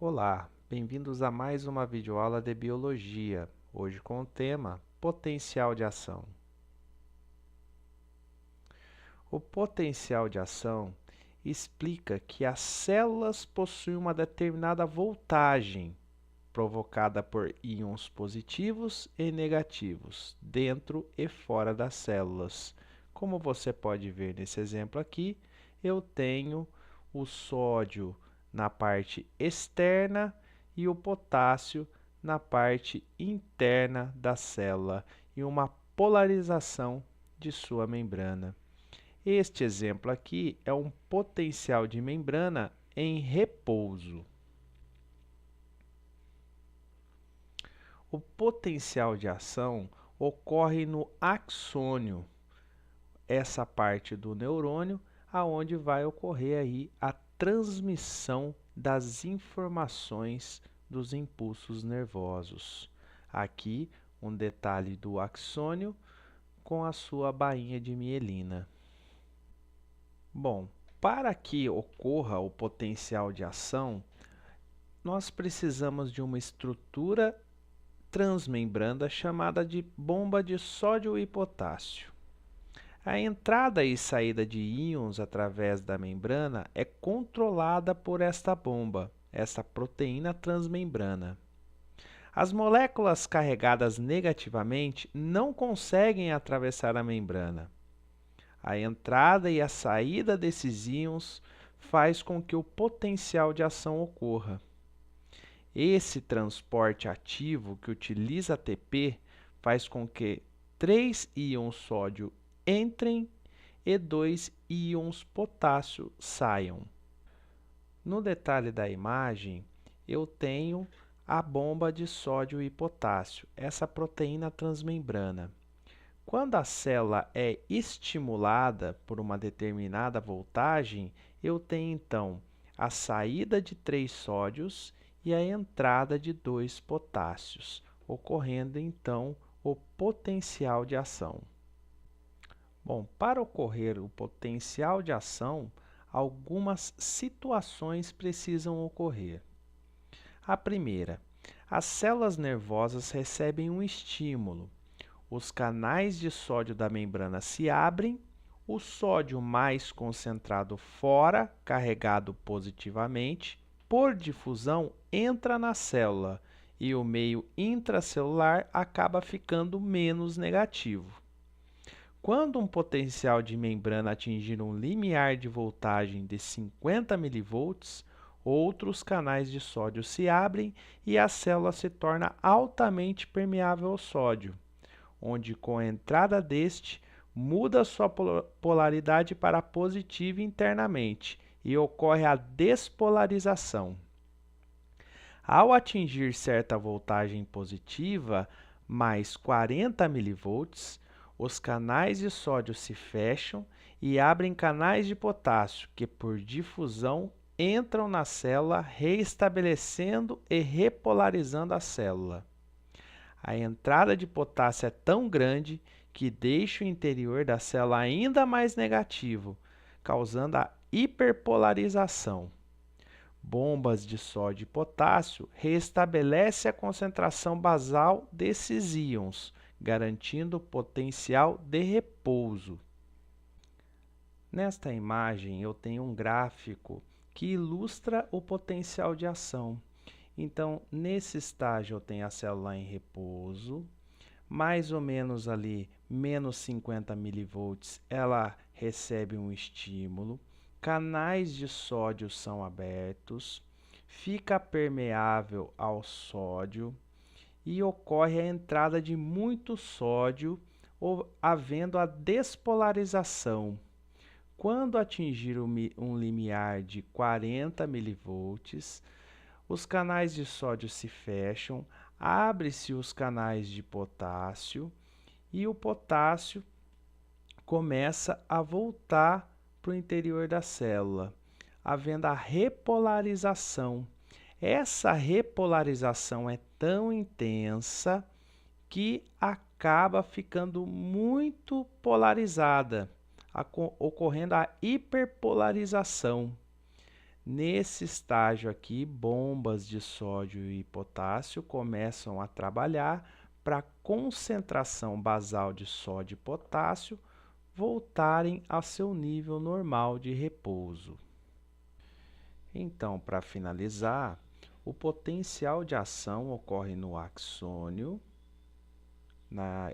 Olá, bem-vindos a mais uma videoaula de Biologia, hoje com o tema Potencial de Ação. O potencial de ação explica que as células possuem uma determinada voltagem provocada por íons positivos e negativos dentro e fora das células. Como você pode ver nesse exemplo aqui, eu tenho o sódio na parte externa e o potássio na parte interna da célula e uma polarização de sua membrana. Este exemplo aqui é um potencial de membrana em repouso. O potencial de ação ocorre no axônio, essa parte do neurônio, aonde vai ocorrer aí a transmissão das informações dos impulsos nervosos. Aqui um detalhe do axônio com a sua bainha de mielina. Bom, para que ocorra o potencial de ação, nós precisamos de uma estrutura transmembrana chamada de bomba de sódio e potássio. A entrada e saída de íons através da membrana é controlada por esta bomba, essa proteína transmembrana. As moléculas carregadas negativamente não conseguem atravessar a membrana. A entrada e a saída desses íons faz com que o potencial de ação ocorra. Esse transporte ativo que utiliza ATP faz com que 3 íons sódio entrem e 2 íons potássio saiam. No detalhe da imagem, eu tenho a bomba de sódio e potássio, essa proteína transmembrana. Quando a célula é estimulada por uma determinada voltagem, eu tenho então a saída de 3 sódios e a entrada de 2 potássios, ocorrendo então o potencial de ação. Bom, para ocorrer o potencial de ação, algumas situações precisam ocorrer. A primeira, as células nervosas recebem um estímulo. Os canais de sódio da membrana se abrem, o sódio mais concentrado fora, carregado positivamente, por difusão, entra na célula e o meio intracelular acaba ficando menos negativo. Quando um potencial de membrana atingir um limiar de voltagem de 50 mV, outros canais de sódio se abrem e a célula se torna altamente permeável ao sódio, onde com a entrada deste, muda sua polaridade para positiva internamente e ocorre a despolarização. Ao atingir certa voltagem positiva, mais 40 mV, os canais de sódio se fecham e abrem canais de potássio, que por difusão entram na célula, reestabelecendo e repolarizando a célula. A entrada de potássio é tão grande que deixa o interior da célula ainda mais negativo, causando a hiperpolarização. Bombas de sódio e potássio restabelece a concentração basal desses íons, garantindo o potencial de repouso. Nesta imagem eu tenho um gráfico que ilustra o potencial de ação. Então, nesse estágio eu tenho a célula em repouso, mais ou menos ali, menos 50 mV, ela recebe um estímulo, canais de sódio são abertos, fica permeável ao sódio e ocorre a entrada de muito sódio, havendo a despolarização. Quando atingir um limiar de 40 mV, os canais de sódio se fecham, abre-se os canais de potássio e o potássio começa a voltar para o interior da célula, havendo a repolarização. Essa repolarização é tão intensa que acaba ficando muito polarizada, ocorrendo a hiperpolarização. Nesse estágio aqui, bombas de sódio e potássio começam a trabalhar para a concentração basal de sódio e potássio voltarem a seu nível normal de repouso. Então, para finalizar, o potencial de ação ocorre no axônio, na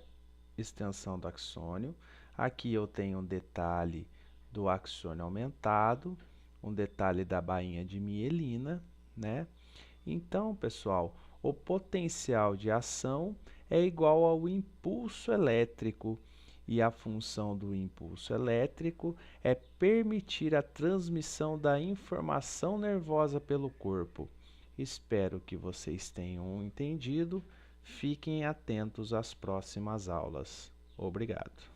extensão do axônio. Aqui eu tenho um detalhe do axônio aumentado, um detalhe da bainha de mielina, né? Então, pessoal, o potencial de ação é igual ao impulso elétrico, e a função do impulso elétrico é permitir a transmissão da informação nervosa pelo corpo. Espero que vocês tenham entendido. Fiquem atentos às próximas aulas. Obrigado.